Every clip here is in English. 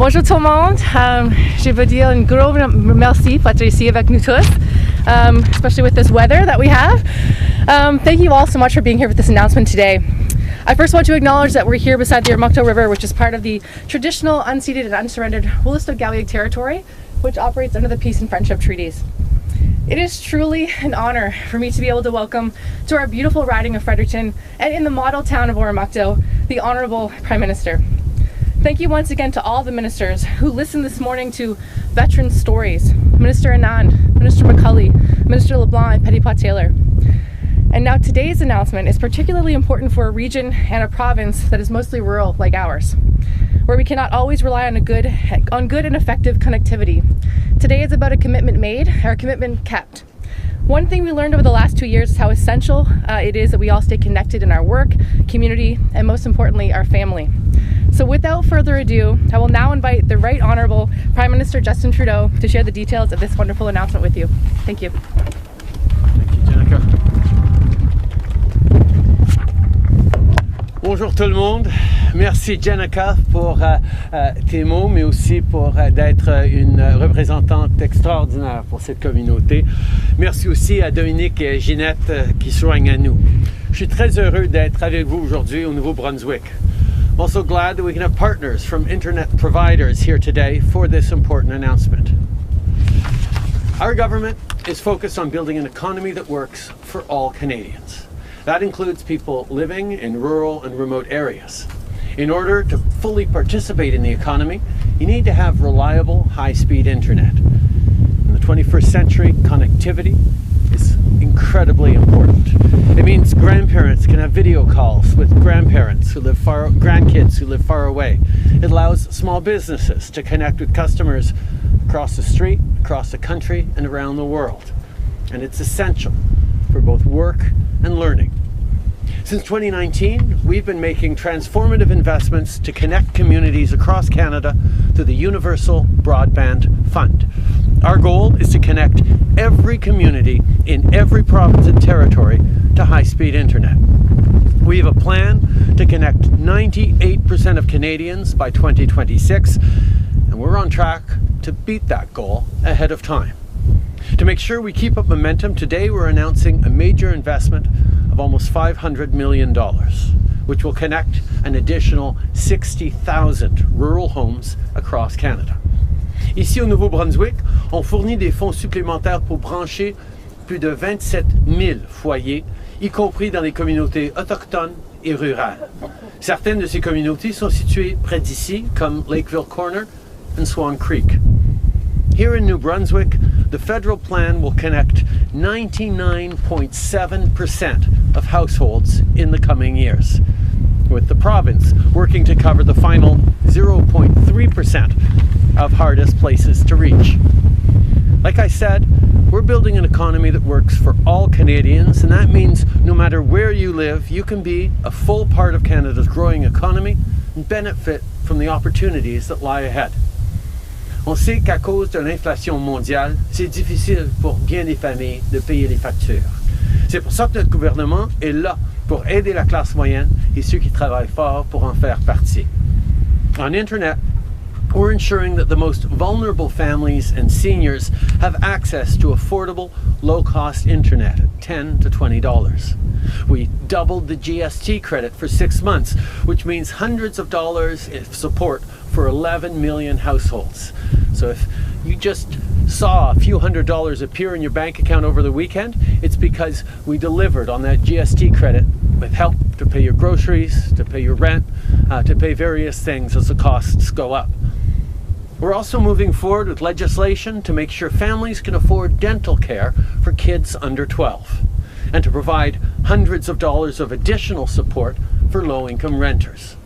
Bonjour tout le monde. Je veux dire un gros merci pour être ici avec nous tous, especially with this weather that we have. Thank you all so much for being here with this announcement today. I first want to acknowledge that we're here beside the Ormocto River, which is part of the traditional unceded and unsurrendered Wolastoq territory, which operates under the Peace and Friendship Treaties. It is truly an honor for me to be able to welcome to our beautiful riding of Fredericton and in the model town of Oromocto, the Honourable Prime Minister. Thank you once again to all the ministers who listened this morning to veterans' stories, Minister Anand, Minister McCulley, Minister LeBlanc, and Petitpas-Taylor. And now today's announcement is particularly important for a region and a province that is mostly rural like ours, where we cannot always rely on good and effective connectivity. Today is about a commitment made, or a commitment kept. One thing we learned over the last 2 years is how essential it is that we all stay connected in our work, community, and most importantly, our family. So without further ado, I will now invite the Right Honourable Prime Minister Justin Trudeau to share the details of this wonderful announcement with you. Thank you. Thank you, Jenica. Bonjour tout le monde. Merci Jenica pour tes mots, mais aussi pour d'être une représentante extraordinaire pour cette communauté. Merci aussi à Dominique et Ginette qui se joignent à nous. Je suis très heureux d'être avec vous aujourd'hui au Nouveau-Brunswick. I'm also glad that we can have partners from internet providers here today for this important announcement. Our government is focused on building an economy that works for all Canadians. That includes people living in rural and remote areas. In order to fully participate in the economy, you need to have reliable, high-speed internet. In the 21st century, connectivity is incredibly important. It means grandparents can have video calls with grandkids who live far away. It allows small businesses to connect with customers across the street, across the country, and around the world. And it's essential for both work and learning. Since 2019, we've been making transformative investments to connect communities across Canada through the Universal Broadband Fund. Our goal is to connect every community in every province and territory to high-speed internet. We have a plan to connect 98% of Canadians by 2026, and we're on track to beat that goal ahead of time. To make sure we keep up momentum, today we're announcing a major investment of almost $500 million, which will connect an additional 60,000 rural homes across Canada. Ici au Nouveau-Brunswick, on fournit des fonds supplémentaires pour brancher plus de 27 000 foyers, y compris dans les communautés autochtones et rurales. Certaines de ces communautés sont situées près d'ici, comme Lakeville Corner and Swan Creek. Here in New Brunswick, the federal plan will connect 99.7% of households in the coming years, with the province working to cover the final 0.3% of hardest places to reach. Like I said, we're building an economy that works for all Canadians, and that means no matter where you live, you can be a full part of Canada's growing economy and benefit from the opportunities that lie ahead. On sait qu'à cause de l'inflation mondiale, c'est difficile pour bien des familles de payer les factures. C'est pour ça que notre gouvernement est là pour aider la classe moyenne et ceux qui travaillent fort pour en faire partie. On Internet, we're ensuring that the most vulnerable families and seniors have access to affordable, low-cost internet at $10 to $20. We doubled the GST credit for 6 months, which means hundreds of dollars of support for 11 million households. So if you just saw a few $100s appear in your bank account over the weekend, it's because we delivered on that GST credit with help to pay your groceries, to pay your rent, to pay various things as the costs go up. We're also moving forward with legislation to make sure families can afford dental care for kids under 12, and to provide hundreds of dollars of additional support for low-income renters.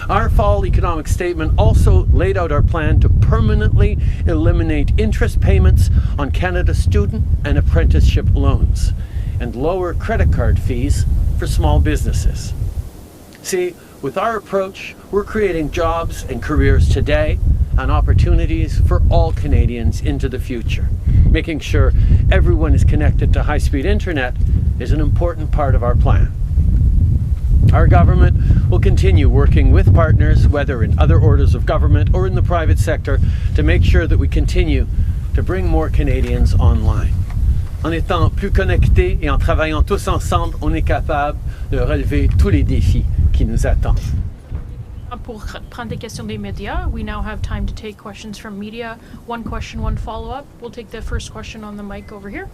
Our fall economic statement also laid out our plan to permanently eliminate interest payments on Canada's student and apprenticeship loans and lower credit card fees for small businesses. See, with our approach, we're creating jobs and careers today and opportunities for all Canadians into the future. Making sure everyone is connected to high-speed internet is an important part of our plan. Our government We'll continue working with partners, whether in other orders of government or in the private sector, to make sure that we continue to bring more Canadians online. En étant plus connectés et en travaillant tous ensemble, on est capable de relever tous les défis qui nous attendent. Pour prendre des questions des médias, we now have time to take questions from media. One question, one follow-up. We'll take the first question on the mic over here.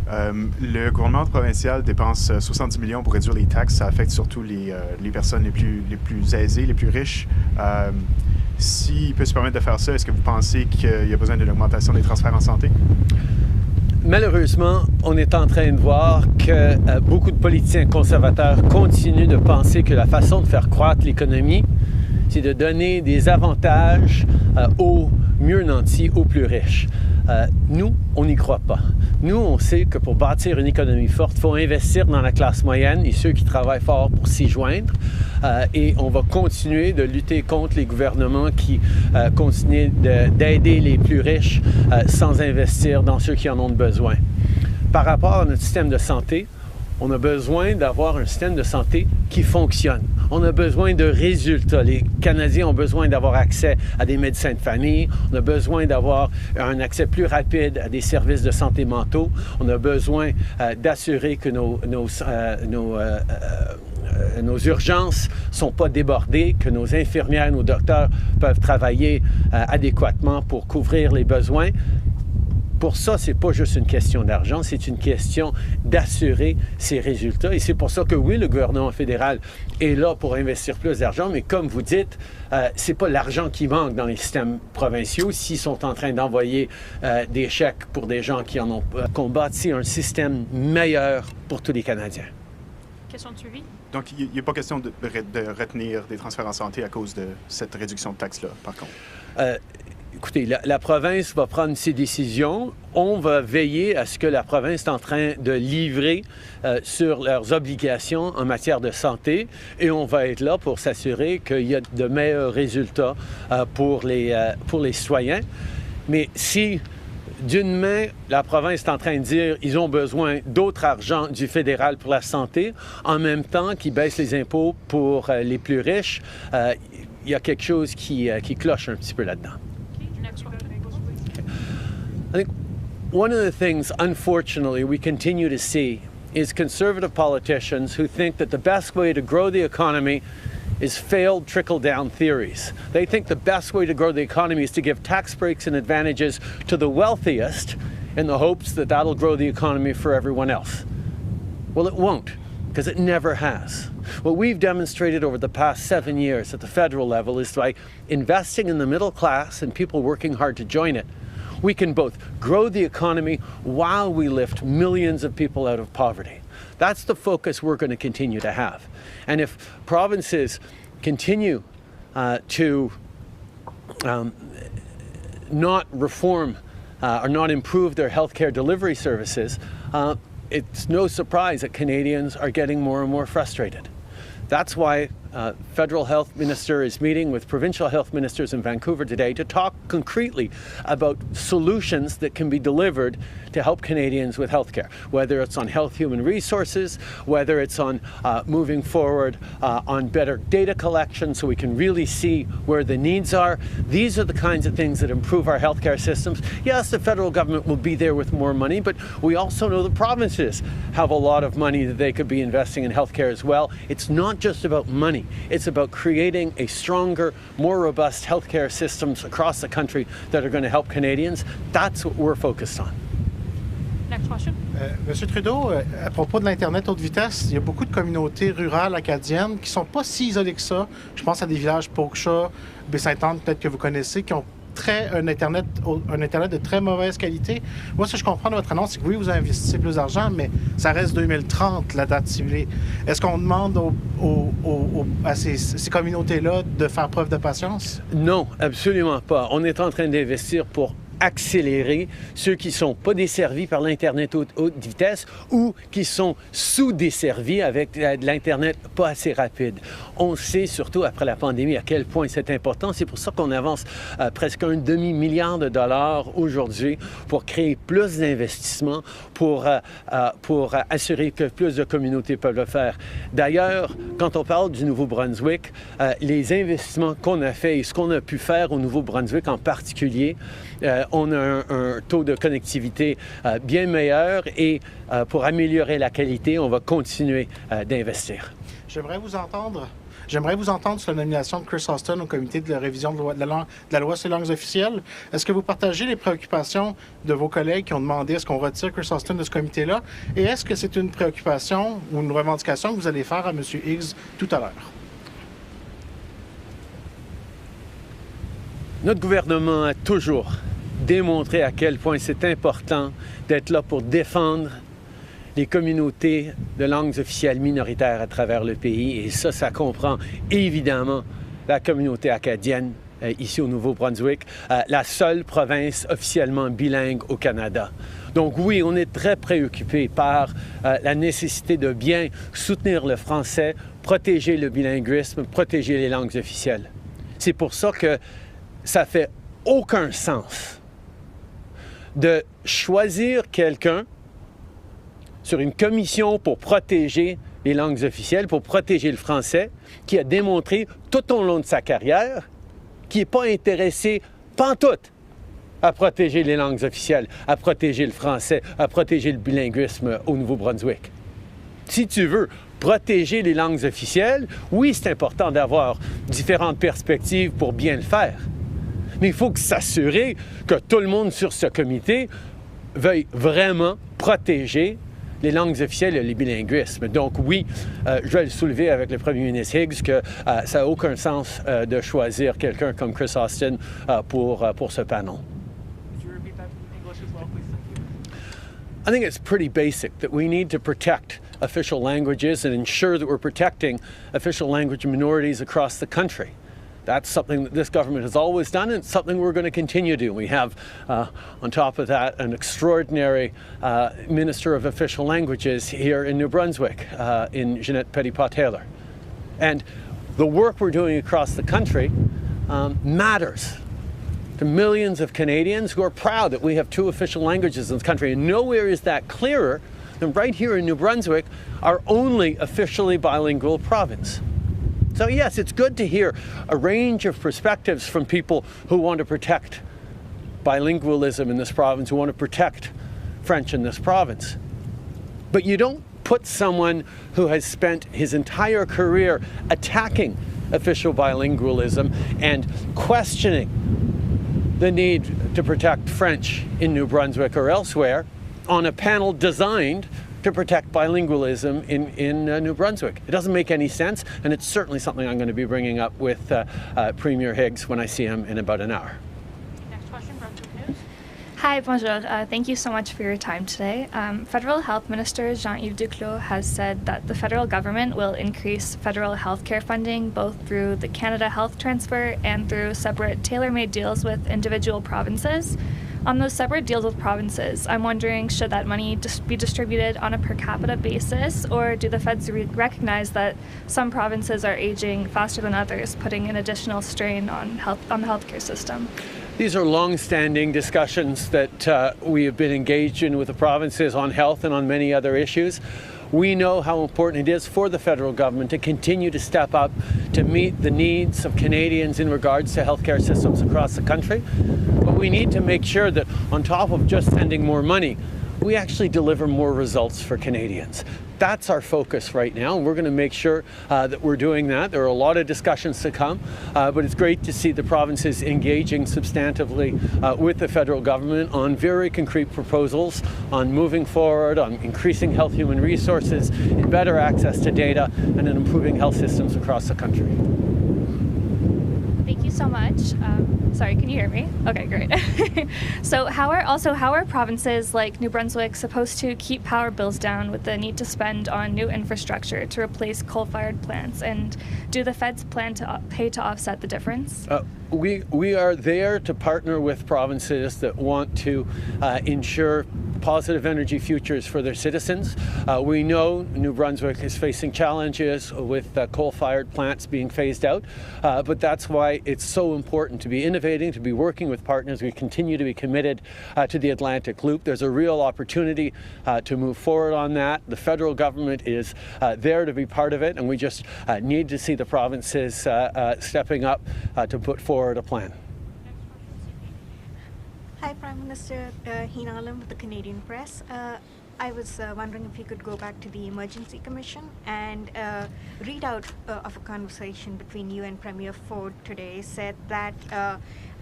Le gouvernement provincial dépense 70 millions pour réduire les taxes. Ça affecte surtout les personnes les plus aisées, les plus riches. S'il peut se permettre de faire ça, est-ce que vous pensez qu'il y a besoin d'une augmentation des transferts en santé? Malheureusement, on est en train de voir que beaucoup de politiciens conservateurs continuent de penser que la façon de faire croître l'économie, c'est de donner des avantages aux mieux nantis, aux plus riches. Nous, on n'y croit pas. Nous, on sait que pour bâtir une économie forte, il faut investir dans la classe moyenne et ceux qui travaillent fort pour s'y joindre. Et on va continuer de lutter contre les gouvernements qui continuent d'aider les plus riches sans investir dans ceux qui en ont besoin. Par rapport à notre système de santé, on a besoin d'avoir un système de santé qui fonctionne. On a besoin de résultats. Les Canadiens ont besoin d'avoir accès à des médecins de famille. On a besoin d'avoir un accès plus rapide à des services de santé mentaux. On a besoin d'assurer que nos urgences ne sont pas débordées, que nos infirmières, nos docteurs peuvent travailler adéquatement pour couvrir les besoins. Pour ça, ce n'est pas juste une question d'argent, c'est une question d'assurer ces résultats. Et c'est pour ça que oui, le gouvernement fédéral est là pour investir plus d'argent, mais comme vous dites, ce n'est pas l'argent qui manque dans les systèmes provinciaux s'ils sont en train d'envoyer des chèques pour des gens qui en ont qu'on bâtit un système meilleur pour tous les Canadiens. Question de suivi. Donc, il n'y a pas question de retenir des transferts en santé à cause de cette réduction de taxes-là, par contre? Écoutez, la province va prendre ses décisions. On va veiller à ce que la province est en train de livrer sur leurs obligations en matière de santé et on va être là pour s'assurer qu'il y a de meilleurs résultats pour les citoyens. Mais si d'une main, la province est en train de dire qu'ils ont besoin d'autre argent du fédéral pour la santé, en même temps qu'ils baissent les impôts pour les plus riches, il y a quelque chose qui cloche un petit peu là-dedans. I think one of the things, unfortunately, we continue to see is conservative politicians who think that the best way to grow the economy is failed trickle-down theories. They think the best way to grow the economy is to give tax breaks and advantages to the wealthiest in the hopes that that'll grow the economy for everyone else. Well, it won't, because it never has. What we've demonstrated over the past 7 years at the federal level is by investing in the middle class and people working hard to join it, we can both grow the economy while we lift millions of people out of poverty. That's the focus we're going to continue to have. And if provinces continue to not reform or not improve their healthcare delivery services, it's no surprise that Canadians are getting more and more frustrated. That's why federal health minister is meeting with provincial health ministers in Vancouver today to talk concretely about solutions that can be delivered to help Canadians with healthcare, whether it's on health human resources, whether it's on moving forward on better data collection so we can really see where the needs are. These are the kinds of things that improve our healthcare systems. Yes, the federal government will be there with more money, but we also know the provinces have a lot of money that they could be investing in healthcare as well. It's not just about money. It's about creating a stronger, more robust healthcare systems across the country that are going to help Canadians. That's what we're focused on. Next question. Monsieur Trudeau, à propos de l'Internet haute vitesse, il y a beaucoup de communautés rurales acadiennes qui ne sont pas si isolées que ça. Je pense à des villages Poccha, Baie-Sainte-Anne, peut-être que vous connaissez, qui ont un Internet de très mauvaise qualité. Moi, ce que je comprends de votre annonce, c'est que oui, vous investissez plus d'argent, mais ça reste 2030, la date ciblée. Est-ce qu'on demande à ces communautés-là de faire preuve de patience? Non, absolument pas. On est en train d'investir pour accélérer ceux qui ne sont pas desservis par l'Internet haute vitesse ou qui sont sous-desservis avec de l'Internet pas assez rapide. On sait surtout après la pandémie à quel point c'est important. C'est pour ça qu'on avance presque un demi-milliard de dollars aujourd'hui pour créer plus d'investissements, pour assurer que plus de communautés peuvent le faire. D'ailleurs, quand on parle du Nouveau-Brunswick, les investissements qu'on a faits et ce qu'on a pu faire au Nouveau-Brunswick en particulier, on a un taux de connectivité bien meilleur et pour améliorer la qualité, on va continuer d'investir. J'aimerais vous entendre sur la nomination de Chris Austin au comité de la révision de la loi sur les langues officielles. Est-ce que vous partagez les préoccupations de vos collègues qui ont demandé à ce qu'on retire Chris Austin de ce comité-là? Et est-ce que c'est une préoccupation ou une revendication que vous allez faire à M. Higgs tout à l'heure? Notre gouvernement a toujours démontré à quel point c'est important d'être là pour défendre les communautés de langues officielles minoritaires à travers le pays. Et ça comprend évidemment la communauté acadienne ici au Nouveau-Brunswick, la seule province officiellement bilingue au Canada. Donc oui, on est très préoccupé par la nécessité de bien soutenir le français, protéger le bilinguisme, protéger les langues officielles. C'est pour ça que ça fait aucun sens de choisir quelqu'un sur une commission pour protéger les langues officielles, pour protéger le français, qui a démontré tout au long de sa carrière qu'il n'est pas intéressé pantoute à protéger les langues officielles, à protéger le français, à protéger le bilinguisme au Nouveau-Brunswick. Si tu veux protéger les langues officielles, oui, c'est important d'avoir différentes perspectives pour bien le faire. Mais il faut s'assurer que tout le monde sur ce comité veuille vraiment protéger les langues officielles et le bilinguisme. Donc oui, je vais le soulever avec le premier ministre Higgs que ça n'a aucun sens de choisir quelqu'un comme Chris Austin pour ce panel. I think it's pretty basic that we need to protect official languages and ensure that we're protecting official language minorities across the country. That's something that this government has always done, and it's something we're going to continue to do. We have, on top of that, an extraordinary Minister of Official Languages here in New Brunswick, in Jeanette Petitpas-Taylor. And the work we're doing across the country matters to millions of Canadians who are proud that we have two official languages in this country. And nowhere is that clearer than right here in New Brunswick, our only officially bilingual province. So yes, it's good to hear a range of perspectives from people who want to protect bilingualism in this province, who want to protect French in this province. But you don't put someone who has spent his entire career attacking official bilingualism and questioning the need to protect French in New Brunswick or elsewhere on a panel designed to protect bilingualism in New Brunswick. It doesn't make any sense, and it's certainly something I'm going to be bringing up with Premier Higgs when I see him in about an hour. Next question, Brunswick News. Hi, bonjour. Thank you so much for your time today. Federal Health Minister Jean-Yves Duclos has said that the federal government will increase federal health care funding both through the Canada Health Transfer and through separate tailor-made deals with individual provinces. On those separate deals with provinces, I'm wondering, should that money be distributed on a per capita basis, or do the feds recognize that some provinces are aging faster than others, putting an additional strain on the healthcare system? These are long-standing discussions that we have been engaged in with the provinces on health and on many other issues. We know how important it is for the federal government to continue to step up to meet the needs of Canadians in regards to healthcare systems across the country. But we need to make sure that on top of just spending more money, we actually deliver more results for Canadians. That's our focus right now, and we're going to make sure that we're doing that. There are a lot of discussions to come, but it's great to see the provinces engaging substantively with the federal government on very concrete proposals on moving forward, on increasing health human resources, in better access to data, and in improving health systems across the country. Thank you so much. Sorry, can you hear me? Okay, great. So how are provinces like New Brunswick supposed to keep power bills down with the need to spend on new infrastructure to replace coal-fired plants? And do the feds plan to pay to offset the difference? We are there to partner with provinces that want to ensure positive energy futures for their citizens. We know New Brunswick is facing challenges with coal-fired plants being phased out, but that's why it's so important to be innovating, to be working with partners. We continue to be committed to the Atlantic Loop. There's a real opportunity to move forward on that. The federal government is there to be part of it, and we just need to see the provinces stepping up to put forward a plan. Hi, Prime Minister Heenalam with the Canadian Press. I was wondering if you could go back to the Emergency Commission and read out of a conversation between you and Premier Ford today, said that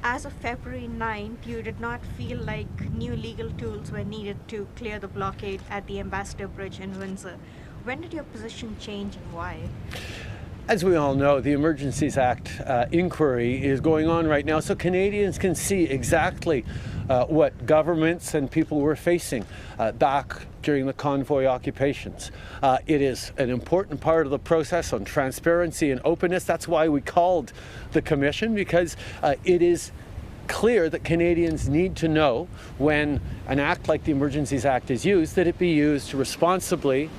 as of February 9th, you did not feel like new legal tools were needed to clear the blockade at the Ambassador Bridge in Windsor. When did your position change and why? As we all know, the Emergencies Act inquiry is going on right now, so Canadians can see exactly what governments and people were facing back during the convoy occupations. It is an important part of the process on transparency and openness. That's why we called the Commission, because it is clear that Canadians need to know when an act like the Emergencies Act is used, that it be used responsibly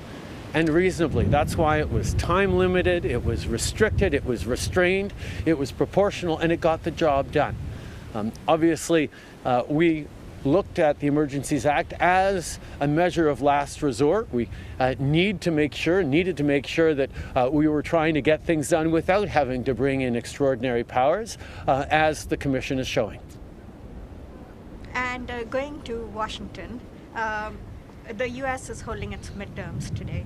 and reasonably. That's why it was time limited, it was restricted, it was restrained, it was proportional, and it got the job done. Obviously, we looked at the Emergencies Act as a measure of last resort. We needed to make sure that we were trying to get things done without having to bring in extraordinary powers, as the Commission is showing. And going to Washington, the U.S. is holding its midterms today.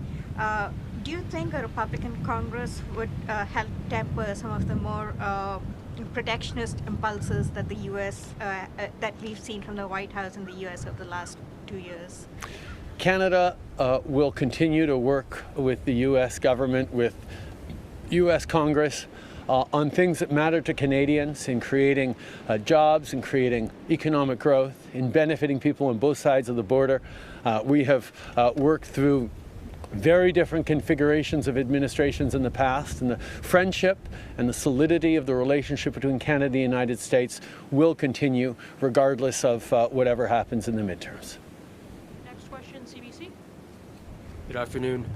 Do you think a Republican Congress would help temper some of the more protectionist impulses that the U.S. That we've seen from the White House in the U.S. over the last 2 years? Canada will continue to work with the U.S. government, with U.S. Congress, on things that matter to Canadians, in creating jobs, in creating economic growth, in benefiting people on both sides of the border. We have worked through very different configurations of administrations in the past, and the friendship and the solidity of the relationship between Canada and the United States will continue regardless of whatever happens in the midterms. Next question, CBC. Good afternoon.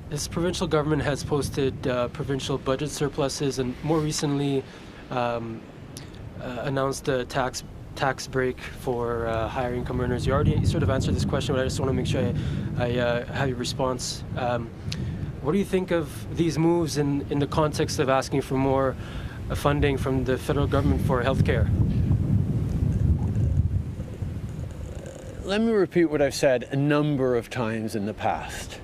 This provincial government has posted provincial budget surpluses and more recently announced a tax break for higher income earners. You already sort of answered this question, but I just want to make sure I have your response. What do you think of these moves in the context of asking for more funding from the federal government for healthcare? Let me repeat what I've said a number of times in the past.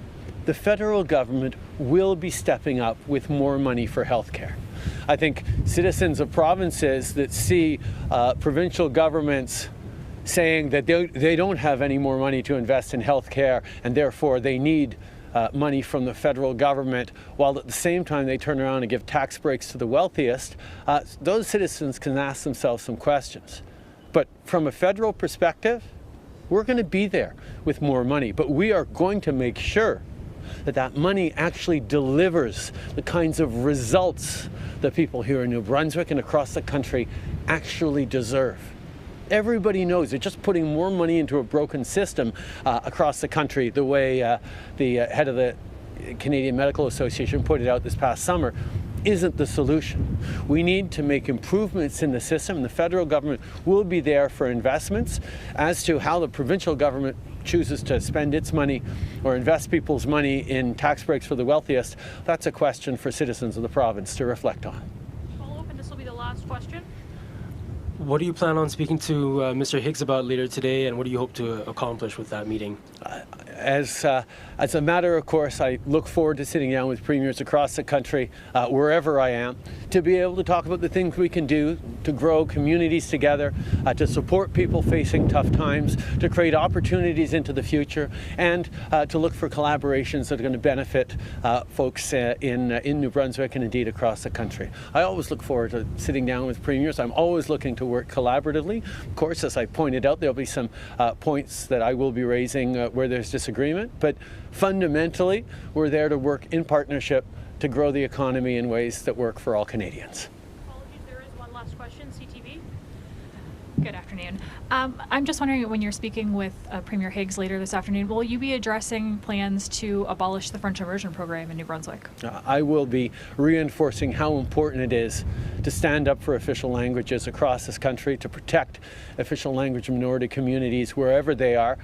The federal government will be stepping up with more money for healthcare. I think citizens of provinces that see provincial governments saying that they don't have any more money to invest in healthcare and therefore they need money from the federal government, while at the same time they turn around and give tax breaks to the wealthiest, those citizens can ask themselves some questions. But from a federal perspective, we're going to be there with more money, but we are going to make sure that money actually delivers the kinds of results that people here in New Brunswick and across the country actually deserve. Everybody knows that just putting more money into a broken system across the country, the way the head of the Canadian Medical Association put it out this past summer, isn't the solution. We need to make improvements in the system. The federal government will be there for investments. As to how the provincial government chooses to spend its money or invest people's money in tax breaks for the wealthiest, that's a question for citizens of the province to reflect on. Follow up, and this will be the last question. What do you plan on speaking to Mr. Higgs about later today, and what do you hope to accomplish with that meeting? As a matter of course, I look forward to sitting down with premiers across the country, wherever I am, to be able to talk about the things we can do to grow communities together, to support people facing tough times, to create opportunities into the future, and to look for collaborations that are going to benefit folks in New Brunswick and indeed across the country. I always look forward to sitting down with premiers. I'm always looking to work collaboratively. Of course, as I pointed out, there'll be some points that I will be raising where there's disagreement, but fundamentally, we're there to work in partnership to grow the economy in ways that work for all Canadians. Apologies, there is one last question, CTV. Good afternoon. I'm just wondering, when you're speaking with Premier Higgs later this afternoon, will you be addressing plans to abolish the French immersion program in New Brunswick? I will be reinforcing how important it is to stand up for official languages across this country, to protect official language minority communities wherever they are.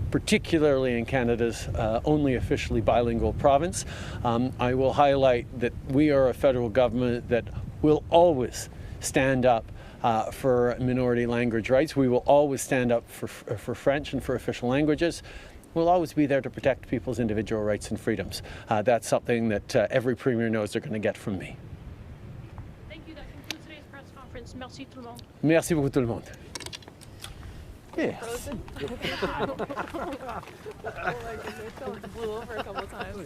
Particularly in Canada's only officially bilingual province. I will highlight that we are a federal government that will always stand up for minority language rights. We will always stand up for French and for official languages. We'll always be there to protect people's individual rights and freedoms. That's something that every Premier knows they're going to get from me. Thank you. That concludes today's press conference. Merci tout le monde. Merci beaucoup tout le monde. Yes. Frozen? Oh my goodness, that blew over a couple of times.